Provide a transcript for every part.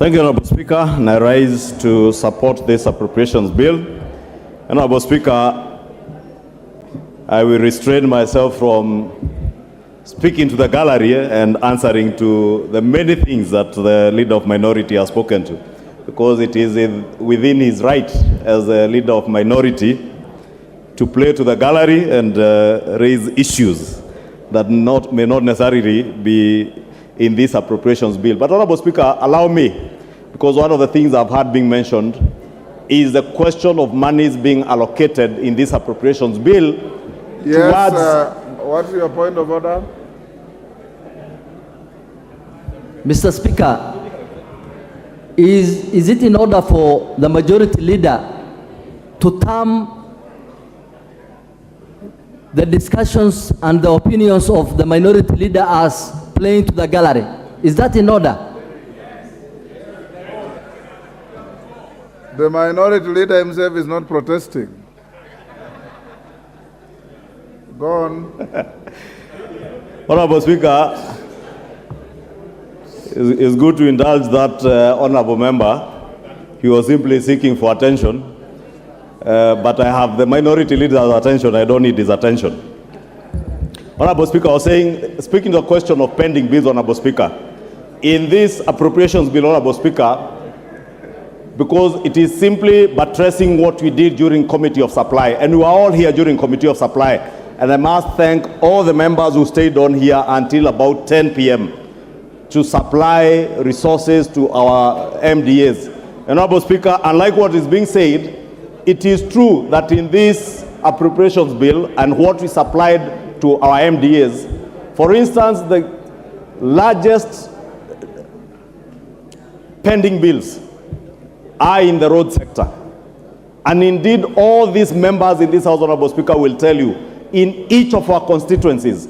Thank you, Honorable Speaker, and I rise to support this appropriations bill. Honorable Speaker, I will restrain myself from speaking to the gallery and answering to the many things that the leader of minority has spoken to, because it is within his right as a leader of minority to play to the gallery and raise issues that may not necessarily be in this appropriations bill. But Honorable Speaker, allow me, because one of the things I've heard being mentioned is the question of monies being allocated in this appropriations bill. Yes, what's your point of order? Mr. Speaker, is it in order for the majority leader to term the discussions and the opinions of the minority leader as playing to the gallery? Is that in order? The minority leader himself is not protesting. Go on. Honorable Speaker, it's good to indulge that honorable member. He was simply seeking for attention. But I have the minority leader's attention. I don't need his attention. Honorable Speaker, I was saying, speaking to the question of pending bills, Honorable Speaker, in this appropriations bill, Honorable Speaker, because it is simply buttressing what we did during Committee of Supply, and we were all here during Committee of Supply, and I must thank all the members who stayed on here until about 10 p.m. to supply resources to our MDAs. Honorable Speaker, unlike what is being said, it is true that in this appropriations bill and what we supplied to our MDAs, for instance, the largest pending bills are in the road sector. And indeed, all these members in this House, Honorable Speaker, will tell you, in each of our constituencies,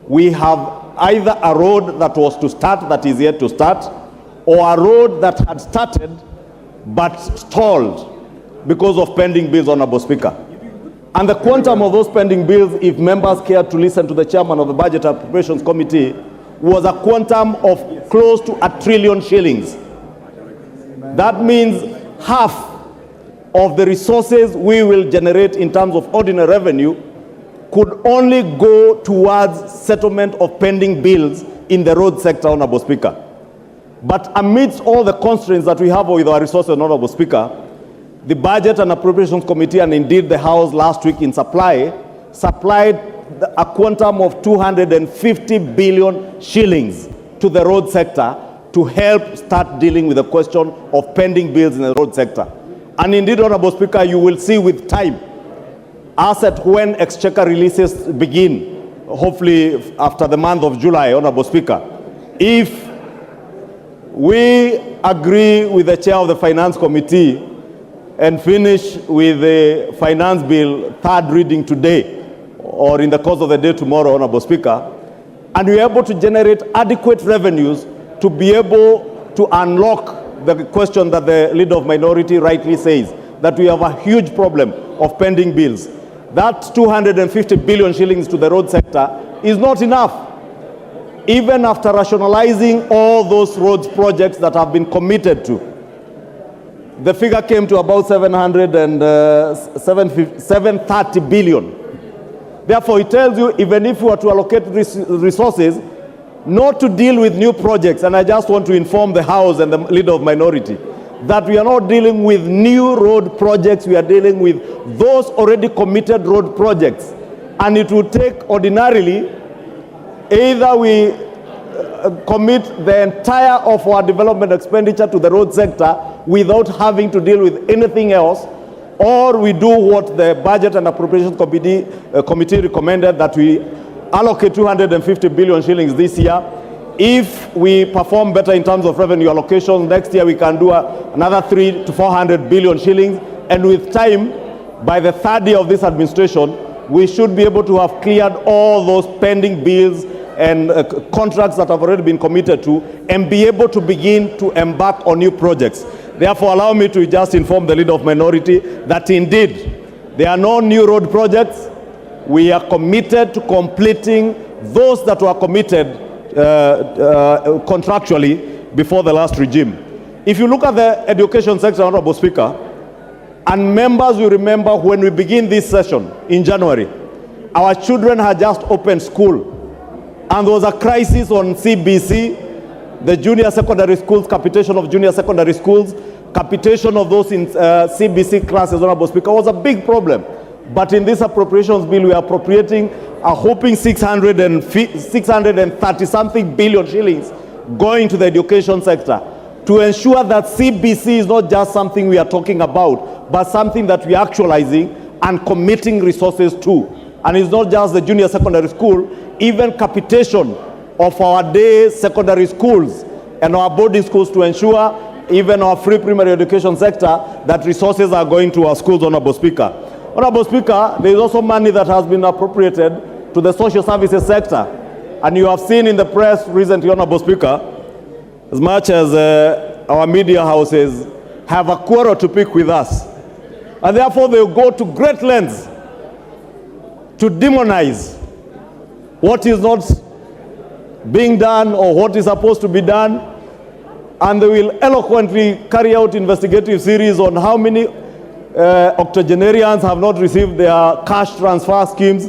we have either a road that was to start that is yet to start, or a road that had started but stalled because of pending bills, Honorable Speaker. And the quantum of those pending bills, if members cared to listen to the chairman of the Budget Appropriations Committee, was a quantum of close to 1 trillion shillings. That means half of the resources we will generate in terms of ordinary revenue could only go towards settlement of pending bills in the road sector, Honorable Speaker. But amidst all the constraints that we have with our resources, Honorable Speaker, the Budget and Appropriations Committee, and indeed the House last week in supplied a quantum of 250 billion shillings to the road sector to help start dealing with the question of pending bills in the road sector. And indeed, Honorable Speaker, you will see with time, as at when exchequer releases begin, hopefully after the month of July, Honorable Speaker, if we agree with the chair of the Finance Committee and finish with the finance bill third reading today or in the course of the day tomorrow, Honorable Speaker, and we're able to generate adequate revenues to be able to unlock the question that the leader of minority rightly says, that we have a huge problem of pending bills. That 250 billion shillings to the road sector is not enough. Even after rationalizing all those roads projects that have been committed to, the figure came to about 730 billion. Therefore, it tells you, even if we were to allocate resources, not to deal with new projects, and I just want to inform the House and the leader of minority that we are not dealing with new road projects, we are dealing with those already committed road projects. And it would take ordinarily, either we commit the entire of our development expenditure to the road sector without having to deal with anything else, or we do what the Budget and Appropriations Committee recommended, that we allocate 250 billion shillings this year. If we perform better in terms of revenue allocation, next year we can do another 300 to 400 billion shillings. And with time, by the third year of this administration, we should be able to have cleared all those pending bills and contracts that have already been committed to, and be able to begin to embark on new projects. Therefore, allow me to just inform the leader of minority that indeed there are no new road projects. We are committed to completing those that were committed contractually before the last regime. If you look at the education sector, Honorable Speaker, and members will remember when we begin this session in January, our children had just opened school, and there was a crisis on CBC, the junior secondary schools, capitation of junior secondary schools, capitation of those in CBC classes, Honorable Speaker, was a big problem. But in this appropriations bill, we are appropriating a whopping 630-something billion shillings going to the education sector to ensure that CBC is not just something we are talking about, but something that we are actualizing and committing resources to. And it's not just the junior secondary school, even capitation of our day secondary schools and our boarding schools to ensure even our free primary education sector that resources are going to our schools, Honorable Speaker. Honorable Speaker, there is also money that has been appropriated to the social services sector. And you have seen in the press recently, Honorable Speaker, as much as our media houses have a quarrel to pick with us, and therefore they will go to great lengths to demonize what is not being done or what is supposed to be done, and they will eloquently carry out investigative series on how many octogenarians have not received their cash transfer schemes,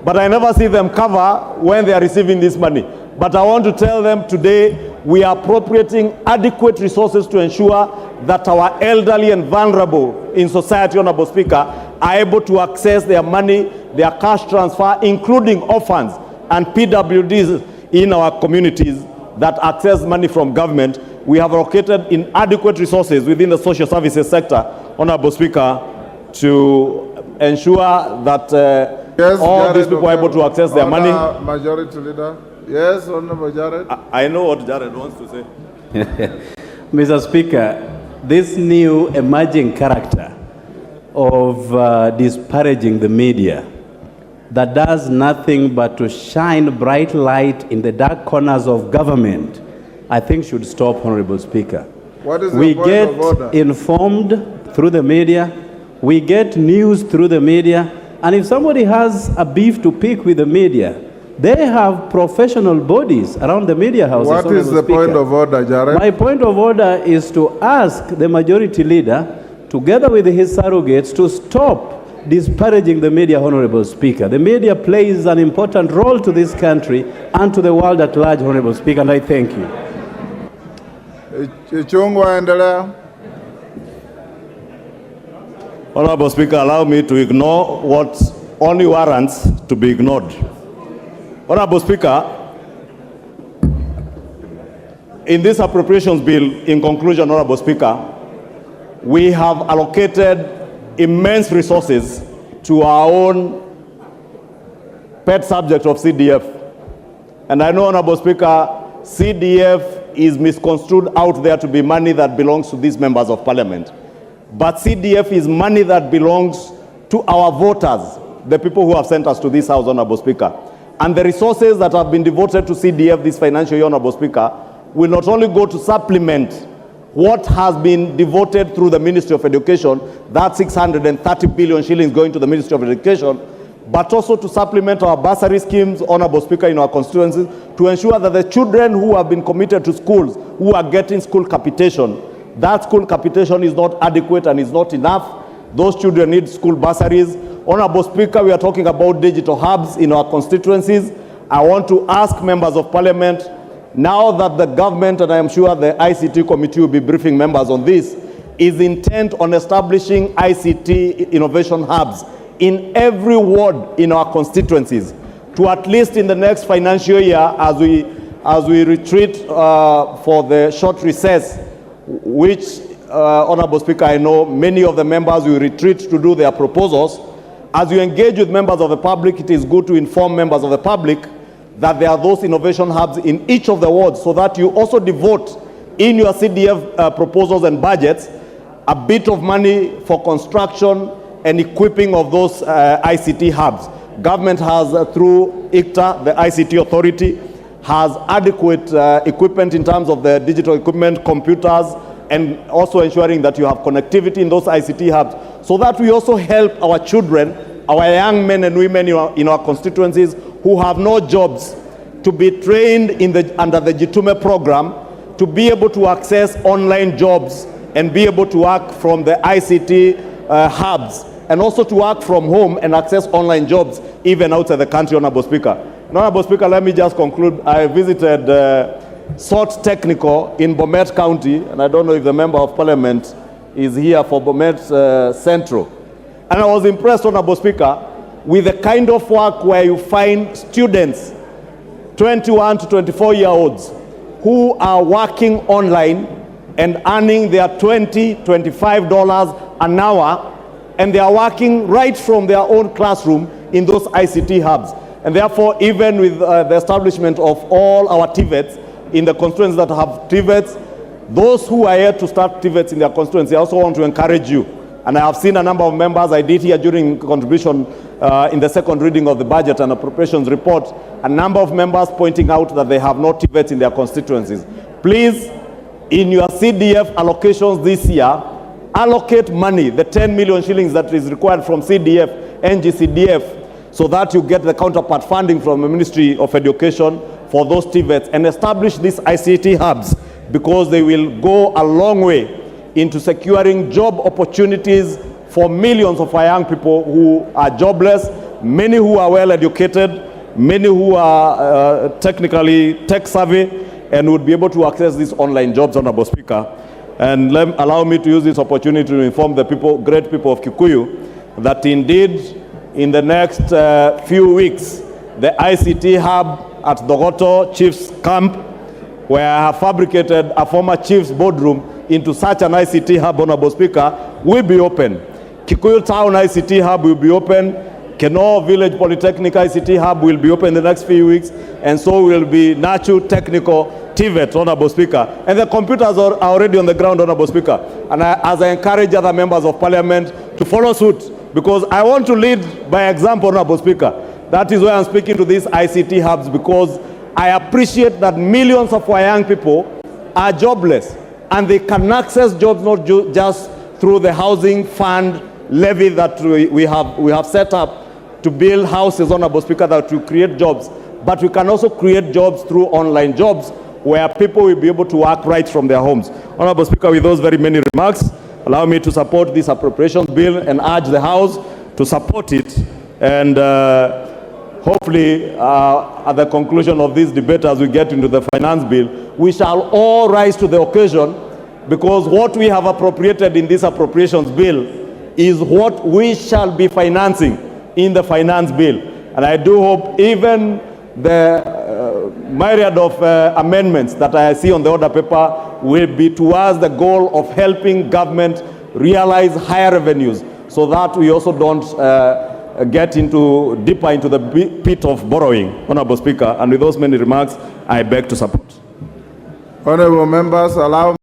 but I never see them cover when they are receiving this money. But I want to tell them today, we are appropriating adequate resources to ensure that our elderly and vulnerable in society, Honorable Speaker, are able to access their money, their cash transfer, including orphans and PWDs in our communities that access money from government. We have allocated inadequate resources within the social services sector, Honorable Speaker, to ensure that all these people are able to access their money. Majority Leader. Yes, Honorable Jared. I know what Jared wants to say. Mr. Speaker, this new emerging character of disparaging the media that does nothing but to shine bright light in the dark corners of government, I think should stop, Honorable Speaker. What is We the point get of order? informed through the media, we get news through the media, and if somebody has a beef to pick with the media, they have professional bodies around the media houses. What is the point of order, Jared? My point of order is to ask the majority leader, together with his surrogates, to stop disparaging the media, Honorable Speaker. The media plays an important role to this country and to the world at large, Honorable Speaker, and I thank you. Ichungwa, endelea. Honorable Speaker, allow me to ignore what only warrants to be ignored. Honorable Speaker, in this appropriations bill, in conclusion, Honorable Speaker, we have allocated immense resources to our own pet subject of CDF. And I know, Honorable Speaker, CDF is misconstrued out there to be money that belongs to these members of parliament. But CDF is money that belongs to our voters, the people who have sent us to this house, Honorable Speaker. And the resources that have been devoted to CDF this financial year, Honorable Speaker, will not only go to supplement what has been devoted through the Ministry of Education, that 630 billion shillings going to the Ministry of Education, but also to supplement our bursary schemes, Honorable Speaker, in our constituencies, to ensure that the children who have been committed to schools, who are getting school capitation, that school capitation is not adequate and is not enough. Those children need school bursaries. Honorable Speaker, we are talking about digital hubs in our constituencies. I want to ask members of parliament, now that the government, and I am sure the ICT committee will be briefing members on this, is intent on establishing ICT innovation hubs in every ward in our constituencies, to at least in the next financial year, as we retreat for the short recess, which, Honorable Speaker, I know many of the members will retreat to do their proposals. As you engage with members of the public, it is good to inform members of the public that there are those innovation hubs in each of the wards, so that you also devote in your CDF proposals and budgets a bit of money for construction and equipping of those ICT hubs. Government has, through ICTA, the ICT authority, has adequate equipment in terms of the digital equipment, computers, and also ensuring that you have connectivity in those ICT hubs, so that we also help our children, our young men and women in our constituencies who have no jobs, to be trained under the Jitume program to be able to access online jobs and be able to work from the ICT hubs, and also to work from home and access online jobs even outside the country, Honorable Speaker. Now, Honorable Speaker, let me just conclude. I visited Sort Technical in Bomet County, and I don't know if the Member of Parliament is here for Bomet Central. And I was impressed, Honorable Speaker, with the kind of work where you find students, 21 to 24-year-olds, who are working online and earning their $20, $25 an hour, and they are working right from their own classroom in those ICT hubs. And therefore, even with the establishment of all our TVETs in the constituencies that have TVETs, those who are here to start TVETs in their constituency, I also want to encourage you. And I have seen a number of members, I did here during contribution in the second reading of the budget and appropriations report, a number of members pointing out that they have no TVETs in their constituencies. Please, in your CDF allocations this year, allocate money, the 10 million shillings that is required from CDF, NGCDF, so that you get the counterpart funding from the Ministry of Education for those TVETs, and establish these ICT hubs, because they will go a long way into securing job opportunities for millions of our young people who are jobless, many who are well educated, many who are technically tech savvy, and would be able to access these online jobs, Honorable Speaker. And allow me to use this opportunity to inform the people, great people of Kikuyu, that indeed in the next few weeks, the ICT hub at Dogoto Chiefs Camp, where I have fabricated a former chief's boardroom into such an ICT hub, Honorable Speaker, will be open. Kikuyu Town ICT hub will be open. Keno Village Polytechnic ICT hub will be open in the next few weeks, and so will be Nachu Technical TVET, Honorable Speaker. And the computers are already on the ground, Honorable Speaker. And as I encourage other members of Parliament to follow suit, because I want to lead by example, Honorable Speaker. That is why I'm speaking to these ICT hubs, because I appreciate that millions of our young people are jobless, and they can access jobs not just through the housing fund levy that we have set up to build houses, Honorable Speaker, that will create jobs, but we can also create jobs through online jobs where people will be able to work right from their homes. Honorable Speaker, with those very many remarks, allow me to support this appropriations bill and urge the House to support it. And hopefully, at the conclusion of this debate, as we get into the finance bill, we shall all rise to the occasion, because what we have appropriated in this appropriations bill is what we shall be financing in the finance bill. And I do hope even the myriad of amendments that I see on the order paper will be towards the goal of helping government realize higher revenues, so that we also don't get deeper into the pit of borrowing, Honorable Speaker. And with those many remarks, I beg to support. Honorable members, allow